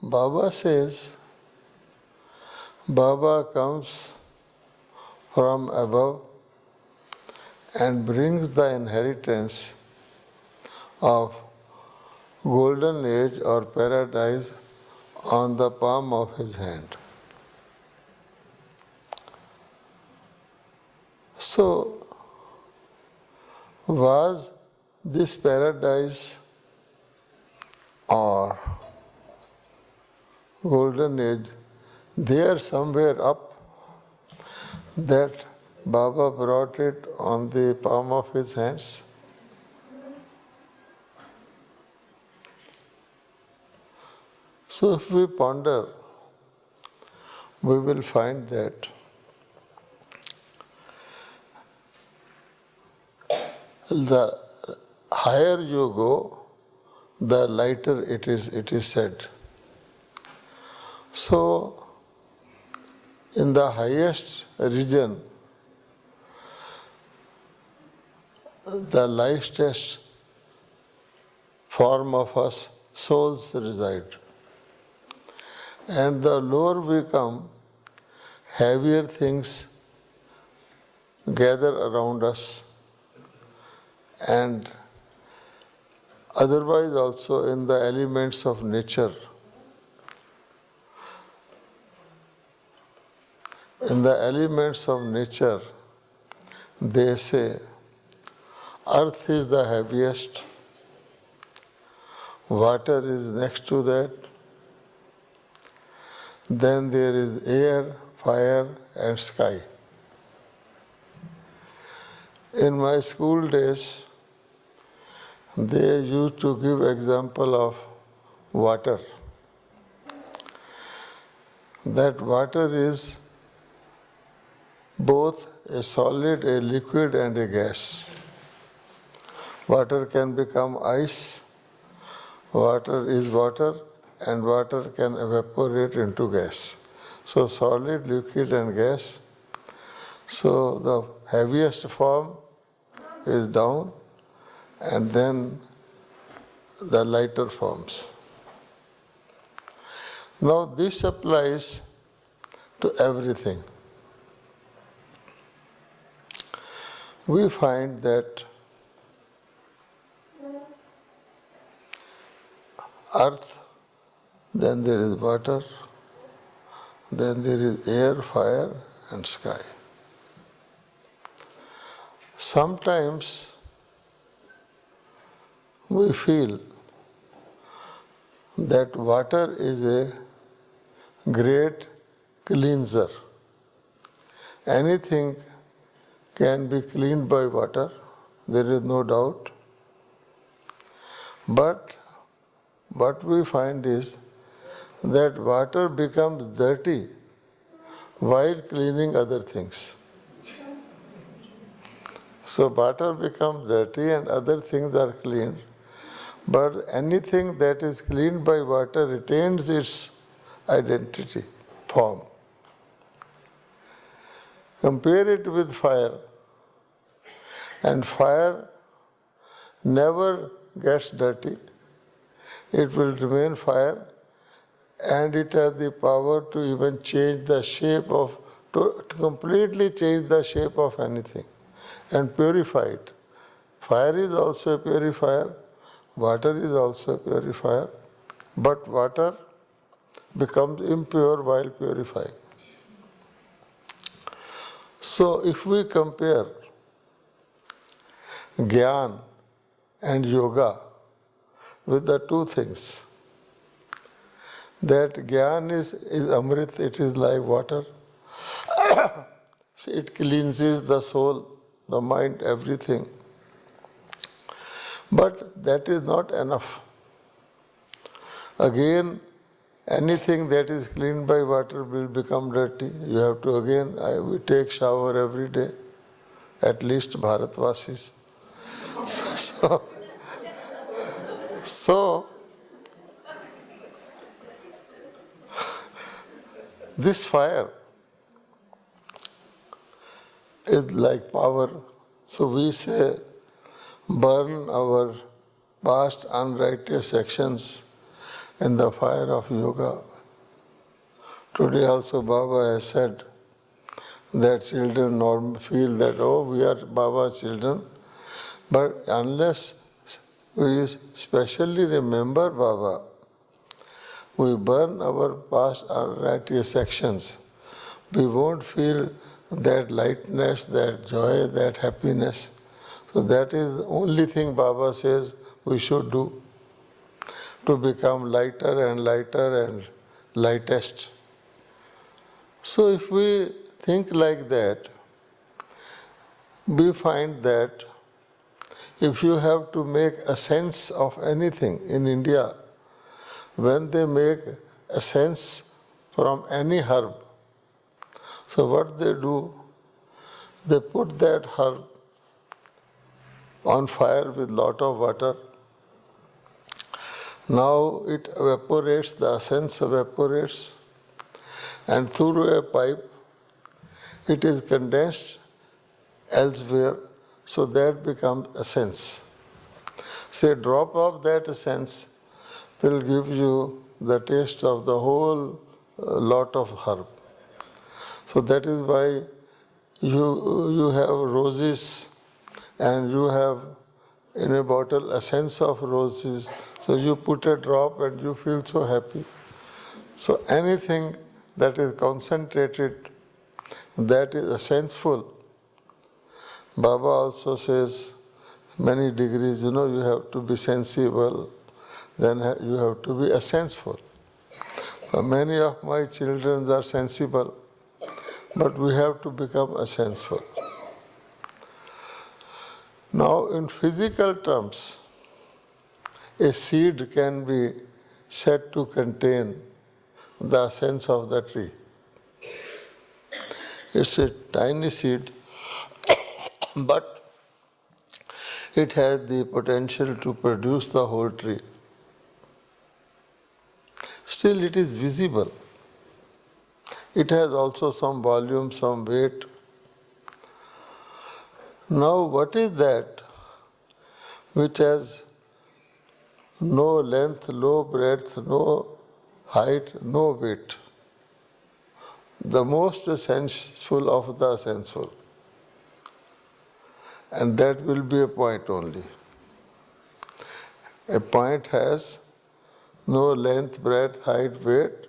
Baba says, Baba comes from above and brings the inheritance of golden age or paradise on the palm of his hand. So, was this paradise or golden age there somewhere up that Baba brought it on the palm of his hands? So if we ponder, we will find that the higher you go, the lighter it is said. So, in the highest region, the lightest form of us, souls reside. And the lower we come, heavier things gather around us, and otherwise also in the elements of nature. In the elements of nature, they say, earth is the heaviest, water is next to that, then there is air, fire and sky. In my school days, they used to give example of water. That water is both a solid, a liquid and a gas. Water can become ice, water is water, and water can evaporate into gas. So solid, liquid and gas. So the heaviest form is down, and then the lighter forms. Now this applies to everything. We find that earth, then there is water, then there is air, fire and sky. Sometimes we feel that water is a great cleanser. Anything can be cleaned by water, there is no doubt. But what we find is that water becomes dirty while cleaning other things. So water becomes dirty and other things are cleaned, but anything that is cleaned by water retains its identity, form. Compare it with fire, and fire never gets dirty. It will remain fire, and it has the power to even change the shape of, to completely change the shape of anything and purify it. Fire is also a purifier, water is also a purifier, but water becomes impure while purifying. So if we compare Gyan and Yoga with the two things, that Gyan is Amrit, it is like water. It cleanses the soul, the mind, everything. But that is not enough. Again, anything that is cleaned by water will become dirty. You have to we take shower every day, at least Bharatvasis. So, this fire is like power. So we say, burn our past unrighteous actions in the fire of yoga. Today also Baba has said that children feel that, oh, we are Baba's children, but unless we specially remember Baba, we burn our past righteous actions, we won't feel that lightness, that joy, that happiness. So that is the only thing Baba says we should do to become lighter and lightest. So if we think like that, we find that if you have to make a sense of anything in India, when they make a sense from any herb, so what they do, they put that herb on fire with lot of water. Now it evaporates, the essence evaporates, and through a pipe it is condensed elsewhere, so that becomes essence. Say a drop of that essence will give you the taste of the whole lot of herb. So that is why you have roses and you have in a bottle essence of roses. So you put a drop and you feel so happy. So anything that is concentrated, that is essential. Baba also says many degrees, you have to be sensible, then you have to be essential. So many of my children are sensible, but we have to become essential. Now in physical terms, a seed can be said to contain the essence of the tree. It's a tiny seed, but it has the potential to produce the whole tree. Still it is visible. It has also some volume, some weight. Now what is that which has no length, no breadth, no height, no weight? The most essential of the essential. And that will be a point only. A point has no length, breadth, height, weight,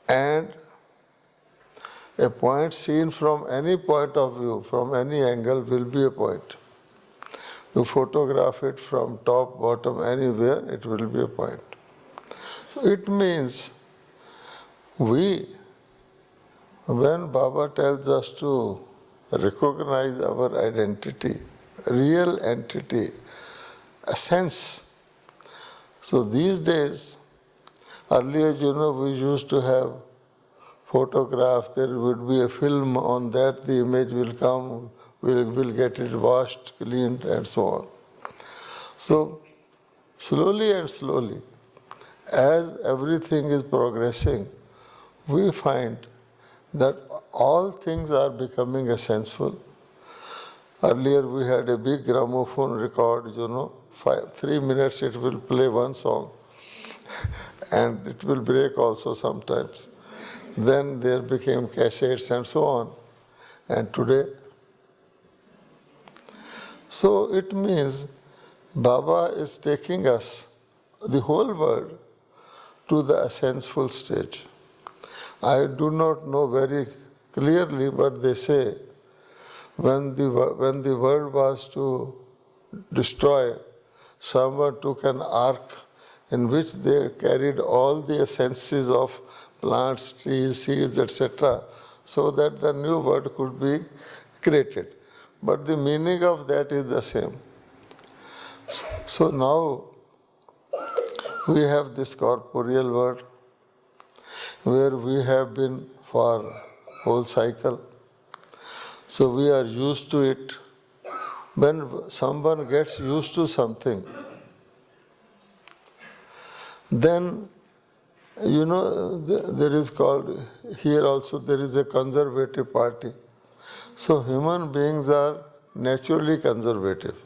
and a point seen from any point of view, from any angle, will be a point. You photograph it from top, bottom, anywhere, it will be a point. So it means when Baba tells us to recognize our identity, real entity, essence. So these days, earlier, we used to have photographs, there would be a film on that, the image will come, we'll get it washed, cleaned, and so on. So, slowly and slowly, as everything is progressing, we find that all things are becoming essential. Earlier we had a big gramophone record, 3 minutes it will play one song and it will break also sometimes. Then there became cassettes and so on. And today, so it means Baba is taking us, the whole world, to the essential stage. I do not know very clearly, but they say when the world was to destroy, someone took an ark in which they carried all the essences of plants, trees, seeds, etc., so that the new world could be created. But the meaning of that is the same. So now we have this corporeal world where we have been for whole cycle. So we are used to it. When someone gets used to something, then, there is called, here also there is a conservative party. So human beings are naturally conservative.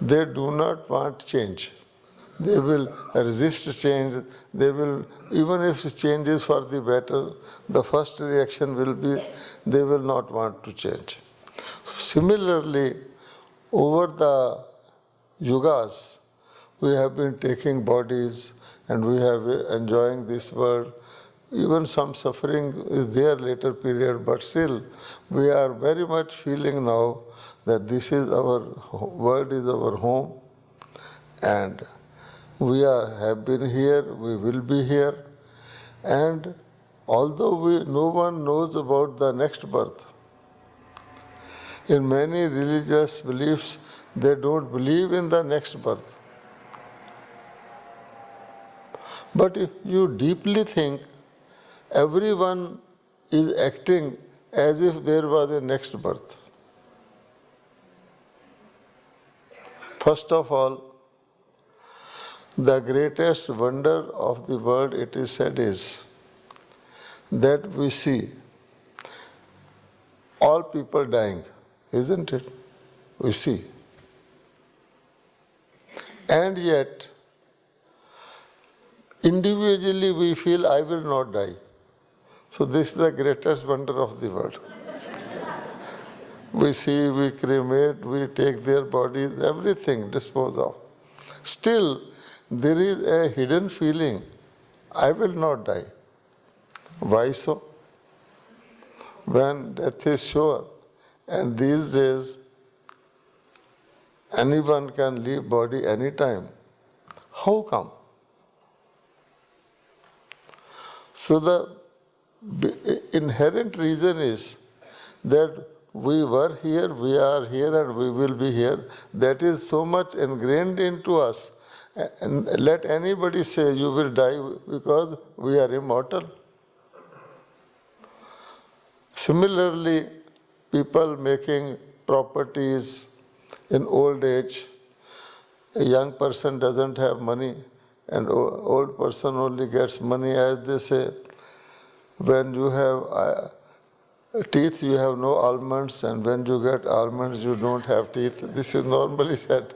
They do not want change. They will resist change. They will, even if change is for the better, the first reaction will be they will not want to change. Similarly, over the yugas, we have been taking bodies and we have enjoying this world. Even some suffering is there later period, but still we are very much feeling now that this is our world, is our home, and we have been here, we will be here, and although no one knows about the next birth, in many religious beliefs, they don't believe in the next birth. But if you deeply think, everyone is acting as if there was a next birth. First of all, the greatest wonder of the world, it is said, is that we see all people dying, isn't it? We see. And yet, individually we feel, I will not die. So this is the greatest wonder of the world. We see, we cremate, we take their bodies, everything dispose of. Still, there is a hidden feeling, I will not die. Why so? When death is sure, and these days anyone can leave body anytime, how come? So the inherent reason is that we were here, we are here, and we will be here. That is so much ingrained into us. And let anybody say you will die because we are immortal. Similarly, people making properties in old age, a young person doesn't have money and old person only gets money, as they say. When you have teeth, you have no almonds, and when you get almonds, you don't have teeth. This is normally said.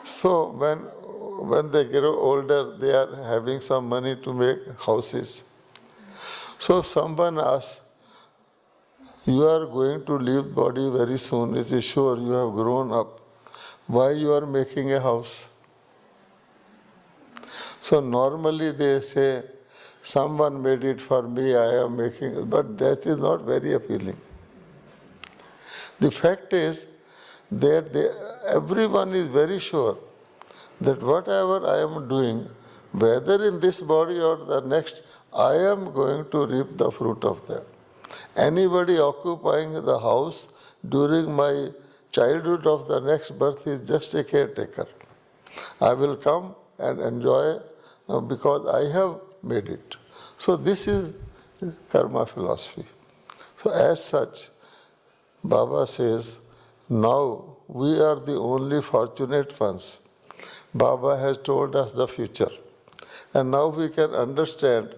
So when they grow older, they are having some money to make houses. So if someone asks, you are going to leave body very soon, it is sure you have grown up, why you are making a house? So normally they say, someone made it for me, I am making it, but that is not very appealing. The fact is that everyone is very sure that whatever I am doing, whether in this body or the next, I am going to reap the fruit of that. Anybody occupying the house during my childhood of the next birth is just a caretaker. I will come and enjoy because I have made it. So this is karma philosophy. So as such, Baba says, now we are the only fortunate ones. Baba has told us the future. And now we can understand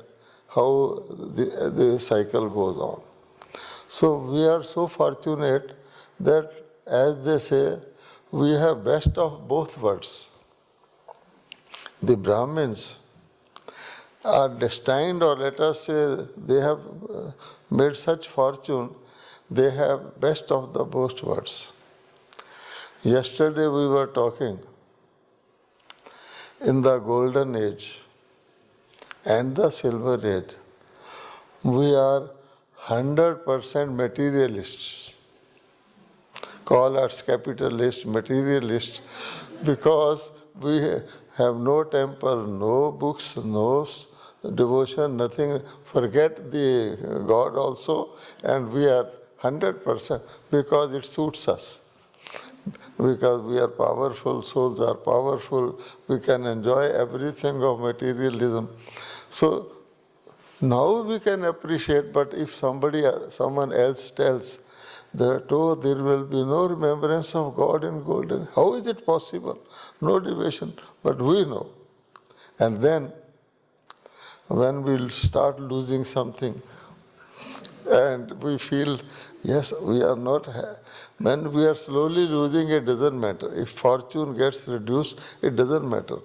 how the cycle goes on. So we are so fortunate that, as they say, we have best of both worlds. The Brahmins are destined, or let us say, they have made such fortune, they have best of the both worlds. Yesterday we were talking in the golden age and the silver age, we are 100% materialists. Call us capitalists, materialists, because we have no temple, no books, no devotion, nothing. Forget the God also, and we are 100% because it suits us. Because we are powerful, souls are powerful, we can enjoy everything of materialism. So now we can appreciate, but if someone else tells that, oh, there will be no remembrance of God in golden, how is it possible? No devotion, but we know. And then when we'll start losing something, And we feel, yes, we are not, when we are slowly losing, it doesn't matter. If fortune gets reduced, it doesn't matter.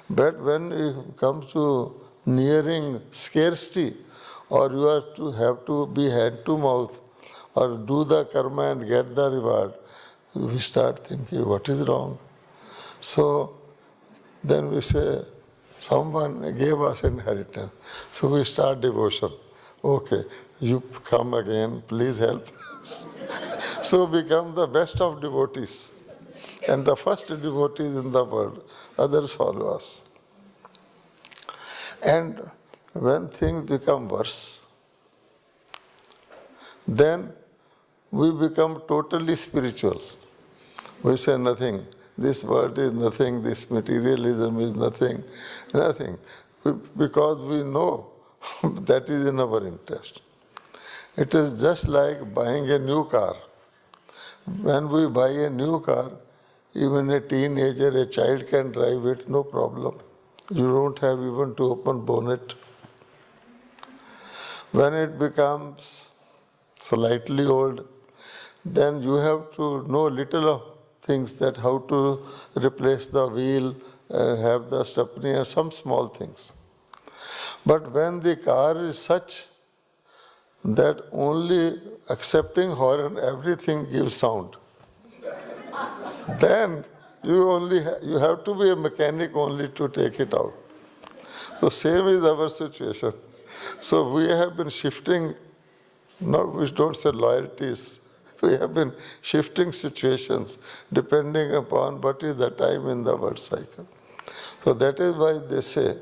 But when it comes to nearing scarcity, or you are to have to be hand to mouth, or do the karma and get the reward, we start thinking, what is wrong? So then we say, someone gave us inheritance. So we start devotion. Okay, you come again, please help us. So become the best of devotees. And the first devotees in the world, others follow us. And when things become worse, then we become totally spiritual. We say nothing. This world is nothing, this materialism is nothing, nothing. Because we know that is in our interest. It is just like buying a new car. When we buy a new car, even a teenager, a child can drive it, no problem. You don't have even to open bonnet. When it becomes slightly old, then you have to know little of things, that how to replace the wheel, have the stepney, and some small things. But when the car is such that only accepting horn, everything gives sound, then you have to be a mechanic only to take it out. So same is our situation. So we have been shifting, we don't say loyalties, we have been shifting situations depending upon what is the time in the world cycle. So that is why they say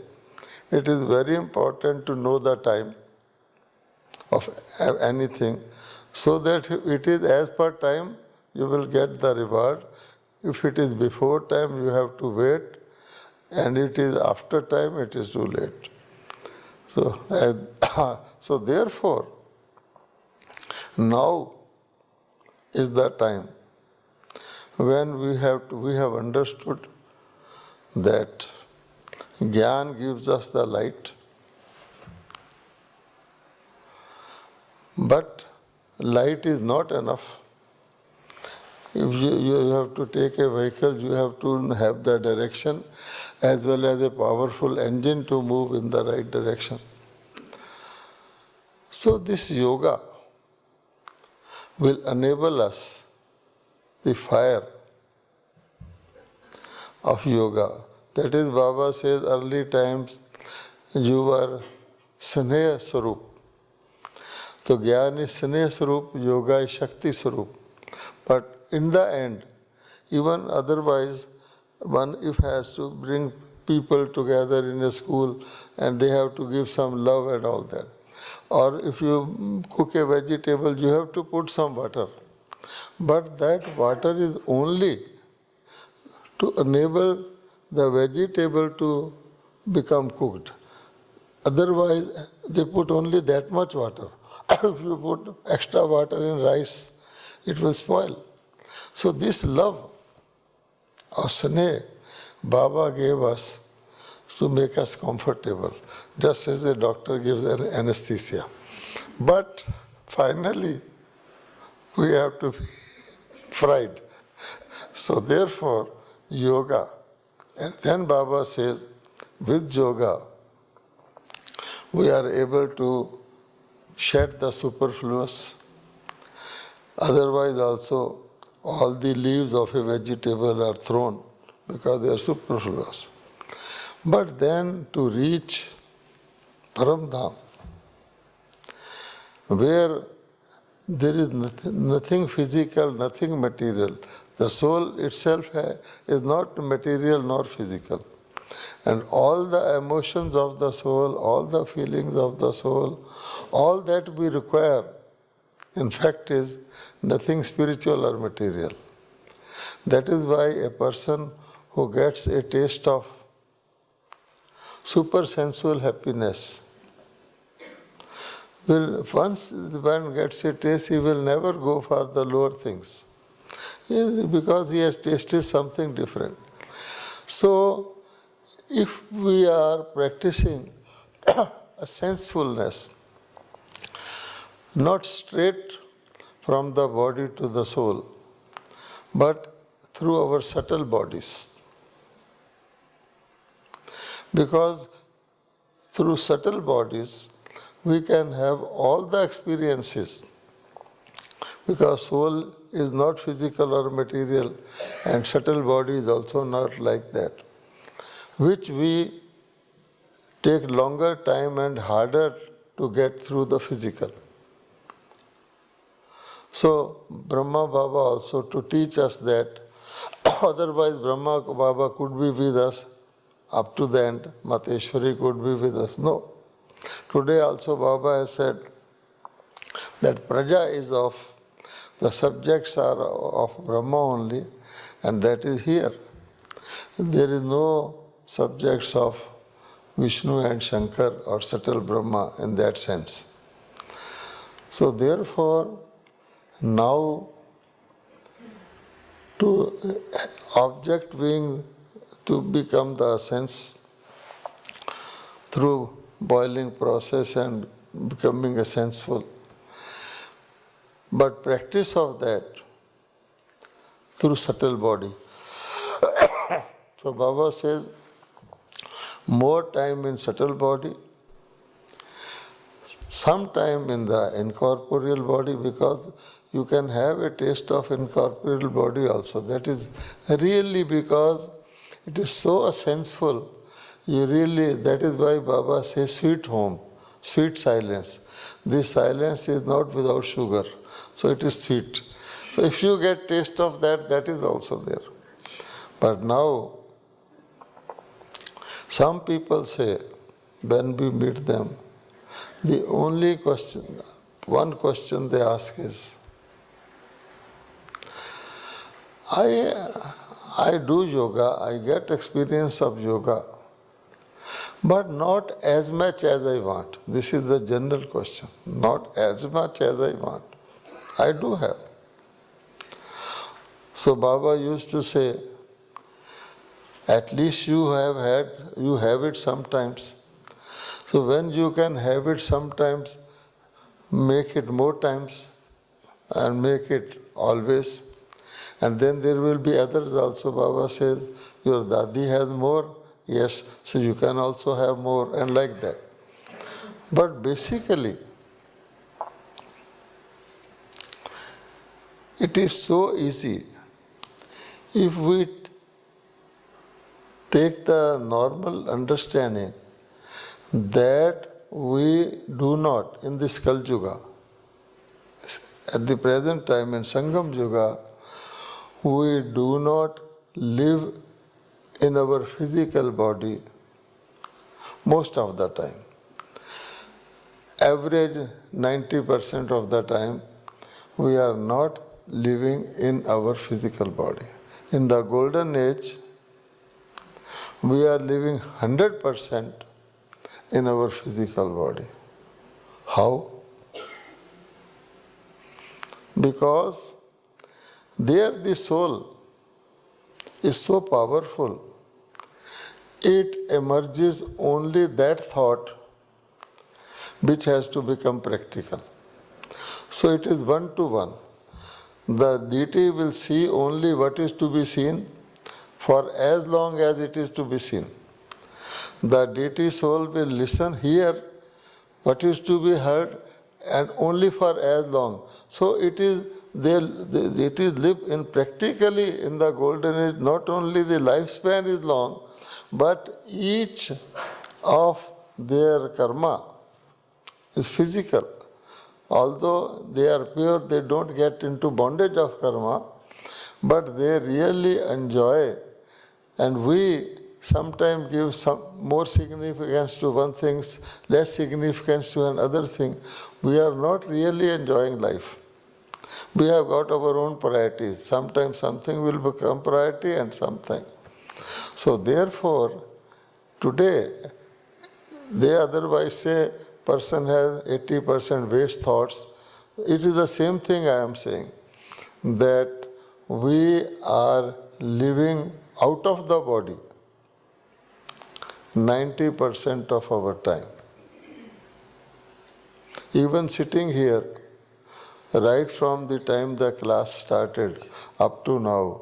it is very important to know the time of anything, so that it is as per time, you will get the reward. If it is before time, you have to wait, and it is after time, it is too late. So therefore, now is the time when we have understood that Gyan gives us the light, but light is not enough. If you have to take a vehicle, you have to have the direction as well as a powerful engine to move in the right direction. So this yoga will enable us, the fire of yoga. That is, Baba says, early times you were Sneha Swarup. So Gyan is Sneha Swarup, yoga is Shakti Swarup. But in the end, even otherwise, one if has to bring people together in a school and they have to give some love and all that. Or if you cook a vegetable, you have to put some water. But that water is only to enable the vegetable to become cooked. Otherwise, they put only that much water. If you put extra water in rice, it will spoil. So this love of Sneh, Baba gave us to make us comfortable, just as a doctor gives an anesthesia. But finally, we have to be fried. So therefore, yoga. And then Baba says, with yoga, we are able to shed the superfluous. Otherwise also, all the leaves of a vegetable are thrown because they are superfluous. But then to reach Paramdham, where there is nothing physical, nothing material. The soul itself is not material nor physical. And all the emotions of the soul, all the feelings of the soul, all that we require, in fact, is nothing spiritual or material. That is why a person who gets a taste of super sensual happiness will, once one gets a taste, he will never go for the lower things, because he has tasted something different. So, if we are practicing a sensefulness, not straight from the body to the soul, but through our subtle bodies. Because through subtle bodies, we can have all the experiences. Because soul is not physical or material, and subtle body is also not like that, which we take longer time and harder to get through the physical. So Brahma Baba also to teach us that otherwise Brahma Baba could be with us up to the end, Mateshwari could be with us. No. Today also Baba has said that Praja is of, the subjects are of Brahma only, and that is here. There is no subjects of Vishnu and Shankar or subtle Brahma in that sense. So therefore, now to object being to become the sense through boiling process and becoming a senseful. But practice of that through subtle body. So Baba says, more time in subtle body, some time in the incorporeal body, because you can have a taste of incorporeal body also. That is really because it is so senseful. You really, that is why Baba says sweet home, sweet silence. This silence is not without sugar, so it is sweet. So if you get taste of that, that is also there. But now, some people say, when we meet them, the only question, one question they ask is, I do yoga, I get experience of yoga, but not as much as I want. This is the general question. Not as much as I want. I do have. So Baba used to say, at least you have it sometimes. So when you can have it sometimes, make it more times and make it always. And then there will be others also. Baba says, your Dadi has more, yes, so you can also have more, and like that. But basically, it is so easy. If we take the normal understanding that we do not, in this Kal Yuga, at the present time in Sangam Yuga, we do not live in our physical body most of the time. Average 90% of the time, we are not living in our physical body. In the golden age, we are living 100% in our physical body. How? Because there the soul is so powerful, it emerges only that thought which has to become practical. So it is one to one. The deity will see only what is to be seen for as long as it is to be seen. The deity soul will listen, hear what is to be heard, and only for as long. So it is live in practically in the golden age. Not only the lifespan is long, but each of their karma is physical. Although they are pure, they don't get into bondage of karma, but they really enjoy. And we sometimes give some more significance to one thing, less significance to another thing. We are not really enjoying life. We have got our own priorities. Sometimes something will become priority and something. So therefore, today, they otherwise say person has 80% waste thoughts. It is the same thing I am saying, that we are living out of the body 90% of our time. Even sitting here, right from the time the class started up to now,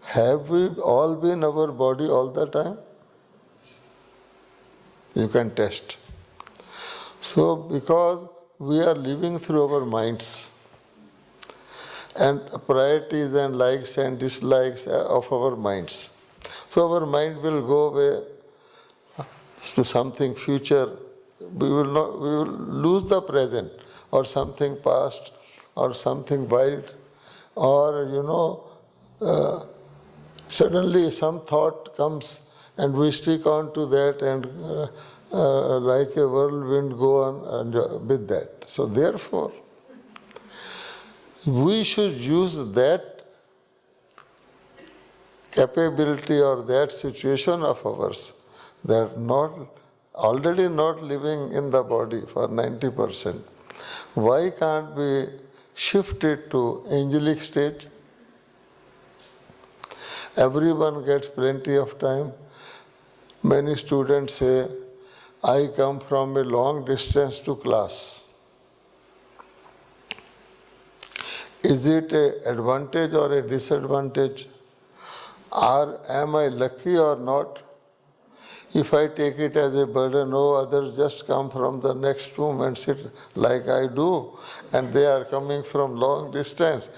have we all been our body all the time? You can test. So, because we are living through our minds and priorities and likes and dislikes of our minds. So, our mind will go away to something future. We will lose the present, or something past, or something wild, or suddenly some thought comes and we stick on to that and like a whirlwind go on and with that. So therefore, we should use that capability or that situation of ours, that already not living in the body for 90%. Why can't we shift it to angelic state? Everyone gets plenty of time. Many students say, I come from a long distance to class. Is it an advantage or a disadvantage? Or am I lucky or not? If I take it as a burden, oh, others just come from the next room and sit like I do, and they are coming from long distance.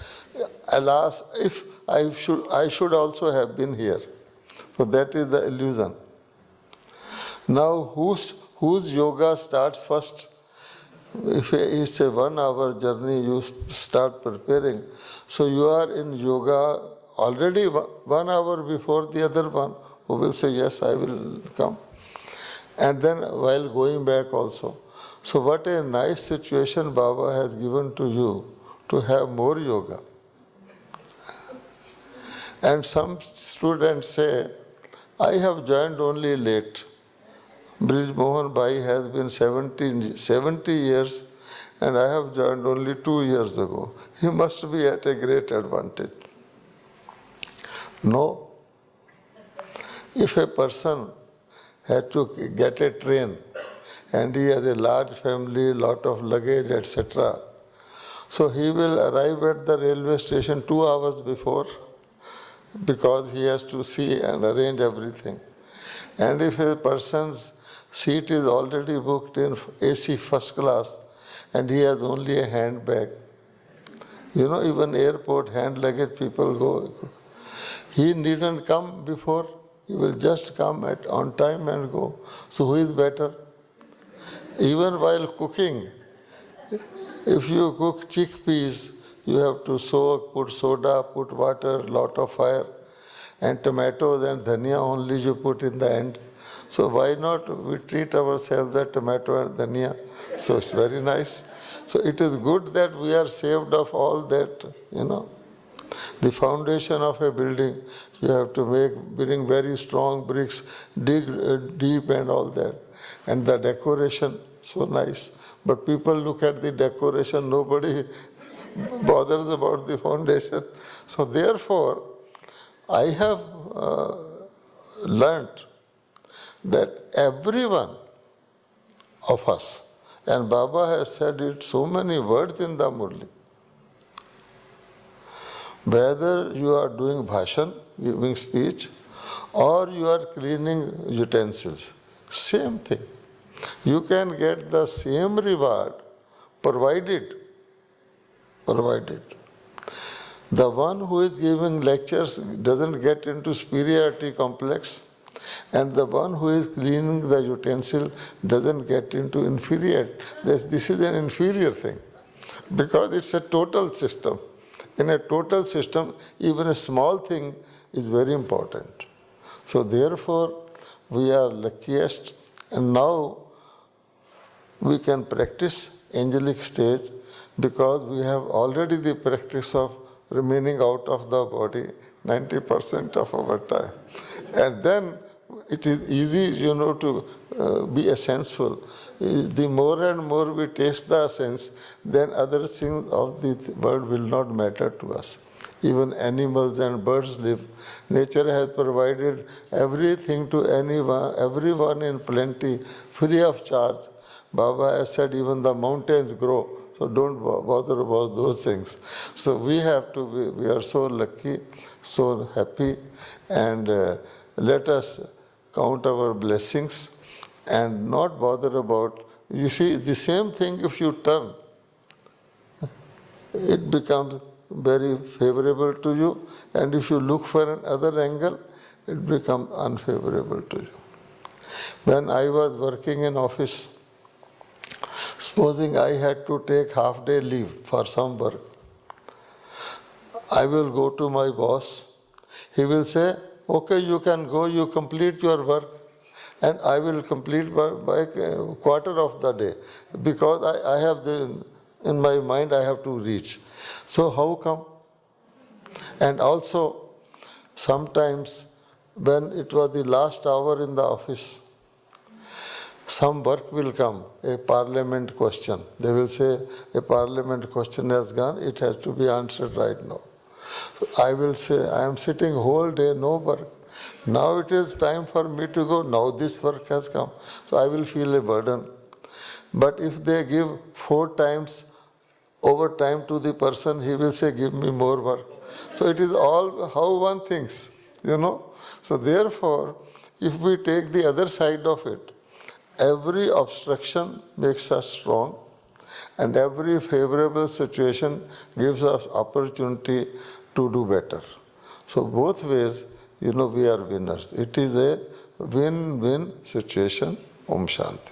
Alas, if I should also have been here. So that is the illusion. Now, whose yoga starts first? If it's a 1 hour journey, you start preparing. So you are in yoga already 1 hour before the other one, who will say, yes, I will come. And then while going back also. So what a nice situation Baba has given to you to have more yoga. And some students say, I have joined only late. Brij Mohan has been 70 years and I have joined only 2 years ago. He must be at a great advantage. No. If a person had to get a train and he has a large family, lot of luggage, etc., so he will arrive at the railway station 2 hours before because he has to see and arrange everything. And if a person's seat is already booked in AC first class and he has only a handbag, even airport hand luggage people go. He needn't come before, he will just come on time and go. So who is better? Even while cooking, if you cook chickpeas, you have to soak, put soda, put water, lot of fire, and tomatoes and dhania only you put in the end. So why not we treat ourselves that tomato and dhania? So it's very nice. So it is good that we are saved of all that, The foundation of a building, you have to bring very strong bricks, dig deep and all that. And the decoration, so nice. But people look at the decoration, nobody bothers about the foundation. So therefore, I have learnt that everyone of us, and Baba has said it so many words in the Murli, whether you are doing bhashan, giving speech, or you are cleaning utensils, same thing. You can get the same reward provided. The one who is giving lectures doesn't get into superiority complex, and the one who is cleaning the utensil doesn't get into inferiority. This is an inferior thing, because it's a total system. In a total system, even a small thing is very important. So therefore, we are luckiest, and now we can practice angelic stage because we have already the practice of remaining out of the body 90% of our time. And then it is easy, to be essential. The more and more we taste the essence, then other things of the world will not matter to us. Even animals and birds live. Nature has provided everything to everyone in plenty, free of charge. Baba has said even the mountains grow so don't bother about those things. So we have to be, we are so lucky, so happy, and let us count our blessings and not bother about, you see, the same thing if you turn, it becomes very favorable to you, and if you look for another angle, it becomes unfavorable to you. When I was working in office, supposing I had to take half-day leave for some work, I will go to my boss. He will say, okay, you can go, you complete your work, and I will complete by quarter of the day, because I have in my mind I have to reach. So how come? And also, sometimes when it was the last hour in the office, some work will come, a parliament question. They will say, a parliament question has gone, it has to be answered right now. So I will say, I am sitting whole day, no work. Now it is time for me to go, now this work has come. So I will feel a burden. But if they give 4 times overtime to the person, he will say, give me more work. So it is all how one thinks, you know. So therefore, if we take the other side of it, every obstruction makes us strong, and every favorable situation gives us opportunity to do better. So both ways, we are winners. It is a win-win situation. Om Shanti.